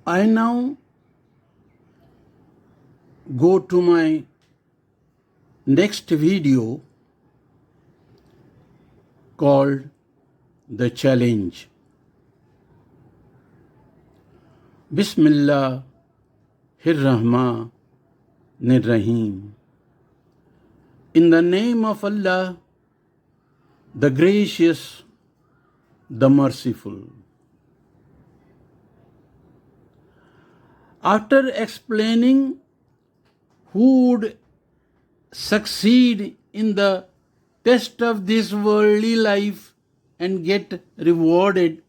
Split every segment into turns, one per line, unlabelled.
I now go to my next video called The Challenge. Bismillahir Rahmanir Rahim. In the name of Allah, the gracious, the merciful. After explaining who would succeed in the test of this worldly life and get rewarded,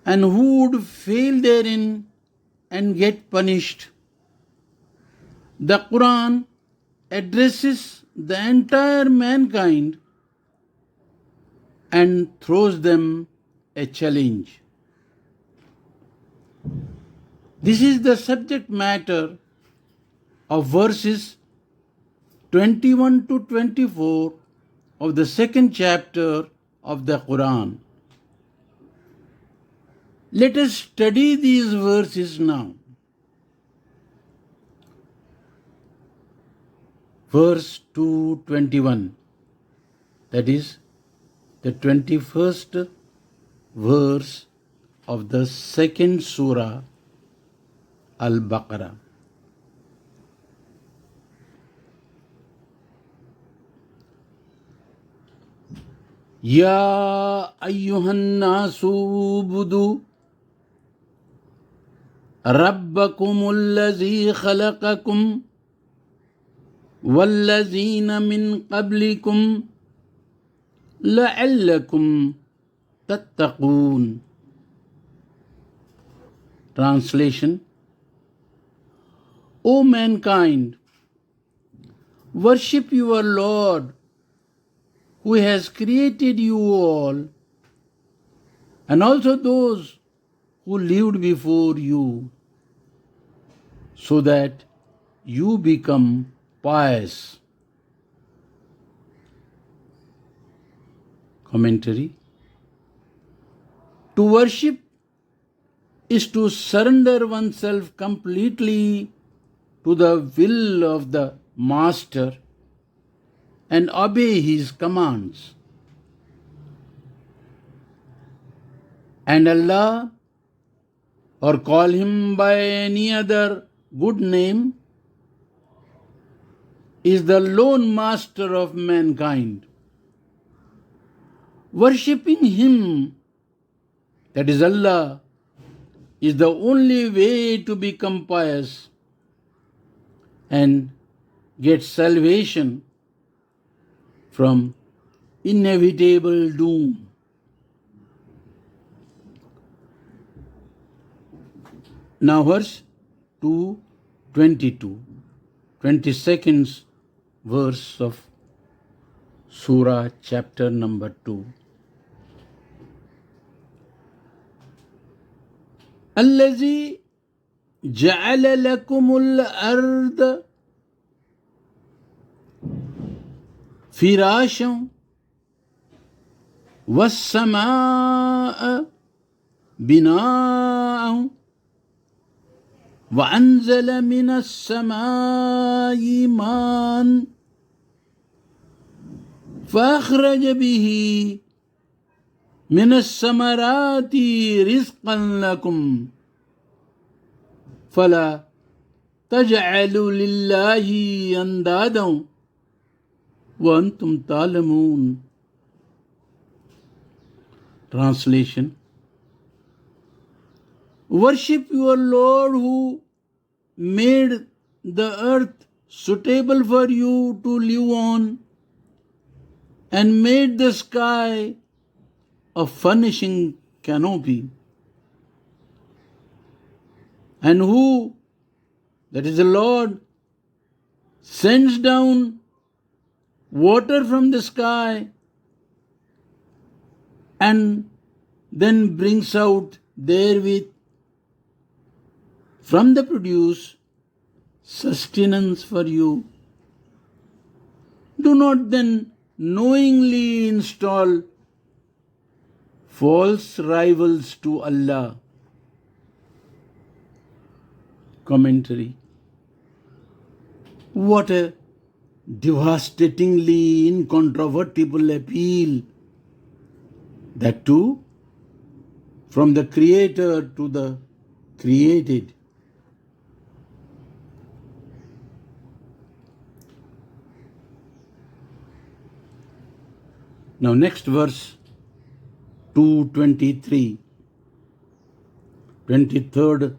and who would fail therein and get punished, the Qur'an addresses the entire mankind and throws them a challenge. This is the subject matter of verses 21 to 24 of the second chapter of the Qur'an. Let us study these verses now. Verse 221, that is the 21st verse of the second surah Al-Baqarah. Ya ayyuhan nasu budu rabbakumul ladzi khalaqakum wallazina min qablikum la'allakum tattaqun. Translation: O mankind, worship your Lord who has created you all, and also those who lived before you, so that you become pious. Commentary: to worship is to surrender oneself completely to the will of the Master and obey his commands. And Allah, or call him by any other good name, is the lone master of mankind. Worshipping him, that is Allah, is the only way to become pious and get salvation from inevitable doom. Now verse 222, 22nd verse of Surah chapter number 2. الذي جعل لكم الأرض فراشا والسماء بناء وأنزل من السماء ماء فأخرج به من الثمرات رزقا لكم فلا تجعلوا لله أندادا وأنتم تعلمون. Translation: worship your Lord who made the earth suitable for you to live on and made the sky a furnishing canopy, and who, that is the Lord, sends down water from the sky and then brings out therewith from the produce sustenance for you. Do not then knowingly install false rivals to Allah Commentary. What a devastatingly incontrovertible appeal. That too from the Creator to the created. Now next verse 223, 23rd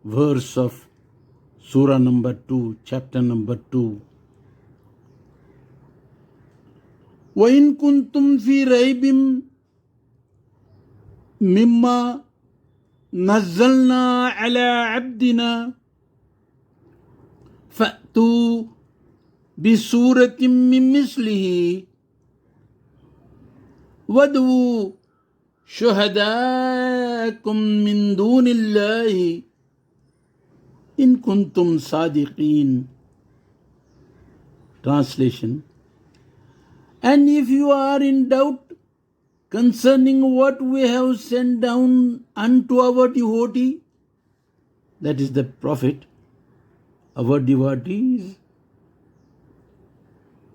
verse of Surah number 2, chapter number 2. وَإِن كُنتُمْ فِي رَيْبٍ مِمَّا نَزَّلْنَا عَلَى عَبْدِنَا فَأْتُوا بِسُورَةٍ مِّن مِّثْلِهِ وَادْعُوا شُهَدَاءَكُم مِّن دُونِ اللَّهِ إِن كُنتُمْ صَادِقِينَ. Translation. And if you are in doubt concerning what we have sent down unto our devotee, that is the Prophet, our devotee is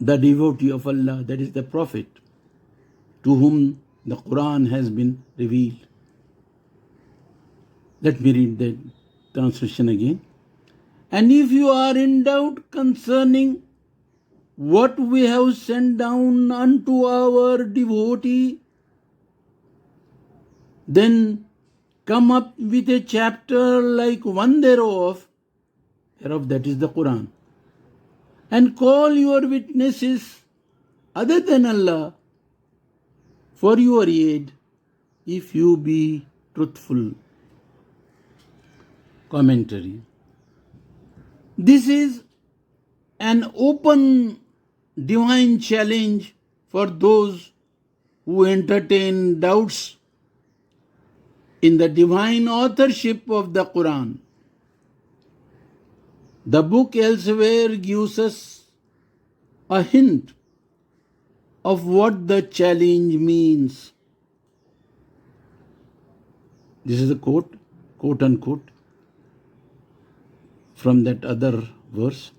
the devotee of Allah, that is the Prophet, to whom the Qur'an has been revealed. Let me read the translation again. And if you are in doubt concerning what we have sent down unto our devotee, then come up with a chapter like one thereof, that is the Qur'an, and call your witnesses other than Allah for your aid, if you be truthful. Commentary. This is an open divine challenge for those who entertain doubts in the divine authorship of the Qur'an. The book elsewhere gives us a hint of what the challenge means. This is a quote unquote, from that other verse.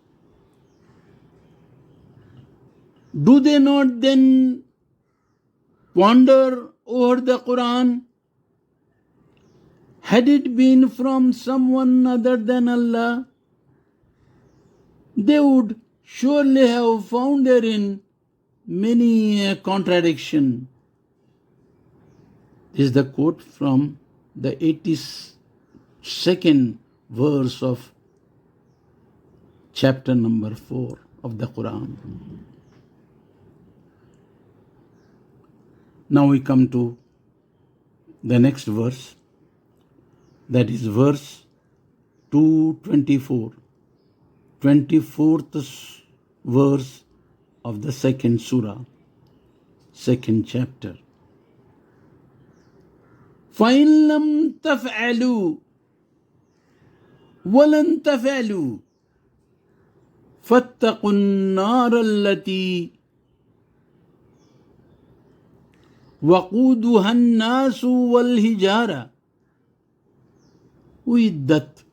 Do they not then ponder over the Qur'an? Had it been from someone other than Allah, they would surely have found therein many a contradiction. This is the quote from the 82nd verse of chapter number 4 of the Qur'an. Now we come to the next verse, that is verse 224, 24th verse of the second surah, second chapter. فَإِن لَمْ تَفْعَلُوا وَلَن تَفْعَلُوا فَاتَّقُوا النَّارَ الَّتِي وَقُودُهَا النَّاسُ وَالْحِجَارَةُ أُعِدَّتْ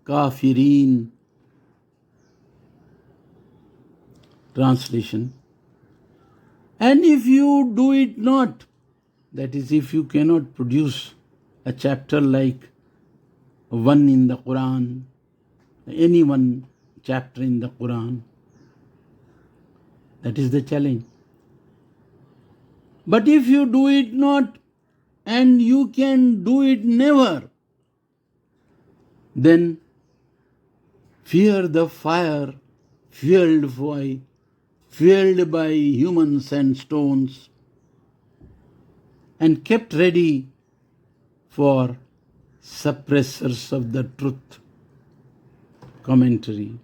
لِلْكَافِرِينَ. Translation. And if you do it not, that is, if you cannot produce a chapter like one in the Qur'an, any one chapter in the Qur'an, that is the challenge. But if you do it not, and you can do it never, then fear the fire fueled by humans and stones, and kept ready for suppressors of the truth. Commentary.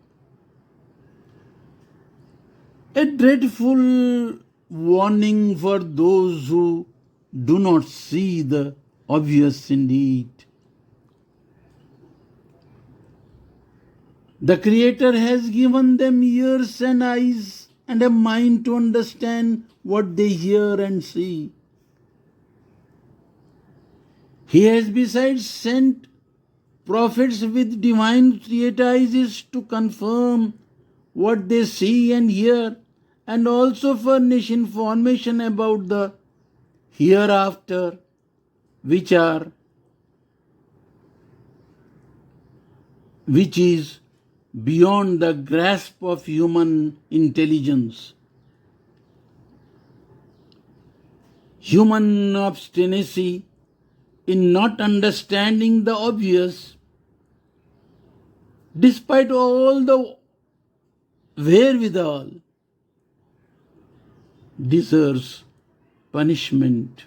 A dreadful warning for those who do not see the obvious indeed. The Creator has given them ears and eyes and a mind to understand what they hear and see. He has besides sent prophets with divine treatises to confirm what they see and hear, and also furnish information about the hereafter, which is beyond the grasp of human intelligence. Human obstinacy in not understanding the obvious, despite all the wherewithal, deserves punishment.